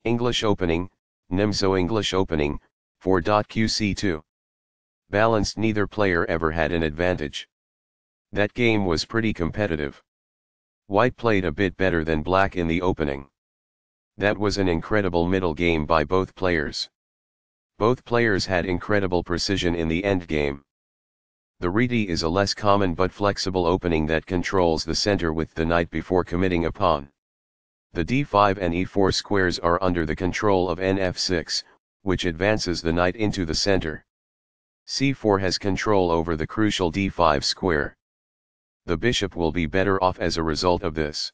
English opening, Nimzo-English opening, 4.qc2. Balanced, neither player ever had an advantage. That game was pretty competitive. White played a bit better than black in the opening. That was an incredible middle game by both players. Both players had incredible precision in the endgame. The reti is a less common but flexible opening that controls the center with the knight before committing a pawn. The d5 and e4 squares are under the control of nf6, which advances the knight into the center. c4 has control over the crucial d5 square. The bishop will be better off as a result of this.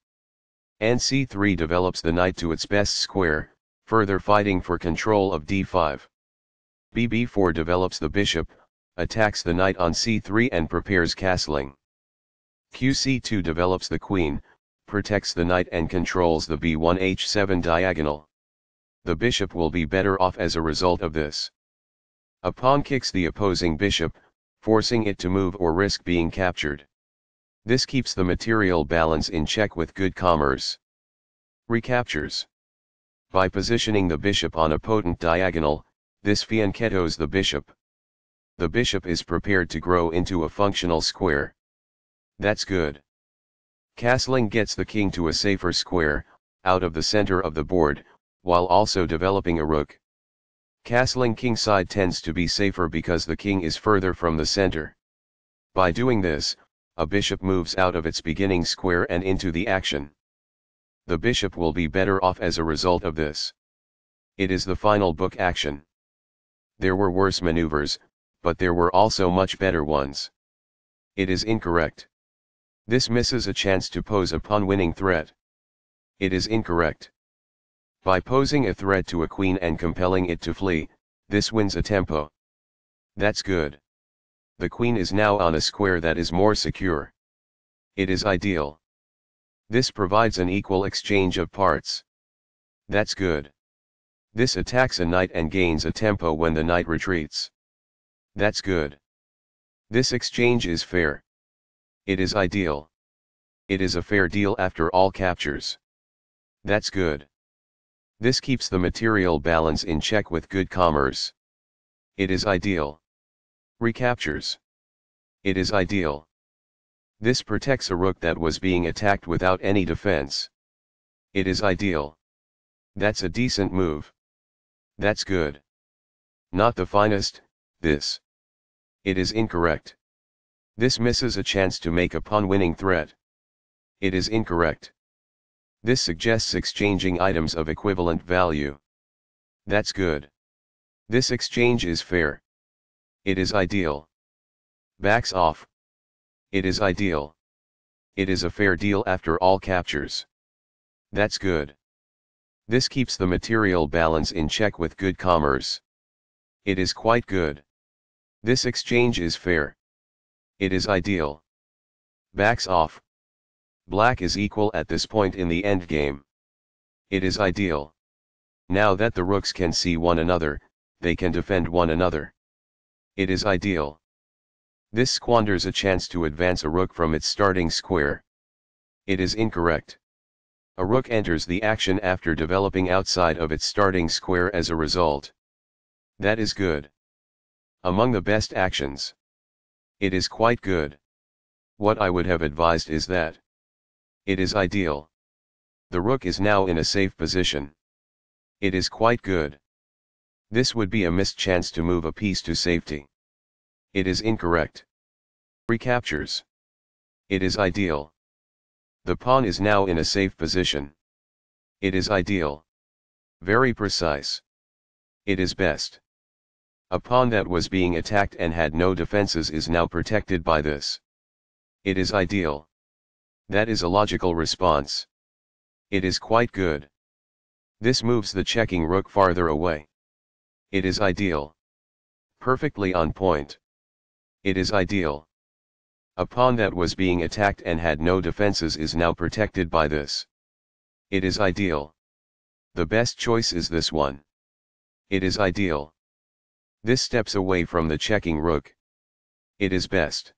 And c3 develops the knight to its best square, further fighting for control of d5. bb4 develops the bishop, attacks the knight on c3 and prepares castling. qc2 develops the queen, protects the knight and controls the b1 h7 diagonal. The bishop will be better off as a result of this. A pawn kicks the opposing bishop, forcing it to move or risk being captured. This keeps the material balance in check with good commerce. Recaptures. By positioning the bishop on a potent diagonal, this fianchettos the bishop. The bishop is prepared to grow into a functional square. That's good. Castling gets the king to a safer square, out of the center of the board, while also developing a rook. Castling kingside tends to be safer because the king is further from the center. By doing this, a bishop moves out of its beginning square and into the action. The bishop will be better off as a result of this. It is the final book action. There were worse maneuvers, but there were also much better ones. It is incorrect. This misses a chance to pose a pawn-winning threat. It is incorrect. By posing a threat to a queen and compelling it to flee, this wins a tempo. That's good. The queen is now on a square that is more secure. It is ideal. This provides an equal exchange of parts. That's good. This attacks a knight and gains a tempo when the knight retreats. That's good. This exchange is fair. It is ideal. It is a fair deal after all captures. That's good. This keeps the material balance in check with good commerce. It is ideal. Recaptures. It is ideal. This protects a rook that was being attacked without any defense. It is ideal. That's a decent move. That's good. Not the finest, this. It is incorrect. This misses a chance to make a pawn-winning threat. It is incorrect. This suggests exchanging items of equivalent value. That's good. This exchange is fair. It is ideal. Backs off. It is ideal. It is a fair deal after all captures. That's good. This keeps the material balance in check with good commerce. It is quite good. This exchange is fair. It is ideal. Backs off. Black is equal at this point in the endgame. It is ideal. Now that the rooks can see one another, they can defend one another. It is ideal. This squanders a chance to advance a rook from its starting square. It is incorrect. A rook enters the action after developing outside of its starting square as a result. That is good. Among the best actions. It is quite good. What I would have advised is that. It is ideal. The rook is now in a safe position. It is quite good. This would be a missed chance to move a piece to safety. It is incorrect. Recaptures. It is ideal. The pawn is now in a safe position. It is ideal. Very precise. It is best. A pawn that was being attacked and had no defenses is now protected by this. It is ideal. That is a logical response. It is quite good. This moves the checking rook farther away. It is ideal. Perfectly on point. It is ideal. A pawn that was being attacked and had no defenses is now protected by this. It is ideal. The best choice is this one. It is ideal. This steps away from the checking rook. It is best.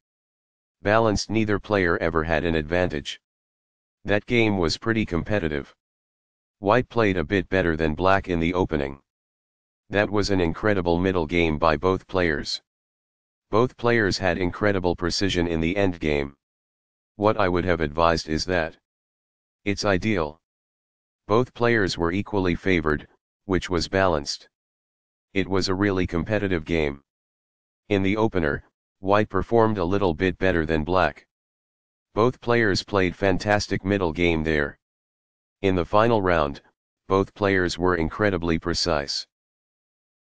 Balanced, neither player ever had an advantage. That game was pretty competitive. White played a bit better than Black in the opening. That was an incredible middle game by both players. Both players had incredible precision in the end game. What I would have advised is that it's ideal. Both players were equally favored, which was balanced. It was a really competitive game. In the opener, White performed a little bit better than Black. Both players played fantastic middle game there. In the final round, both players were incredibly precise.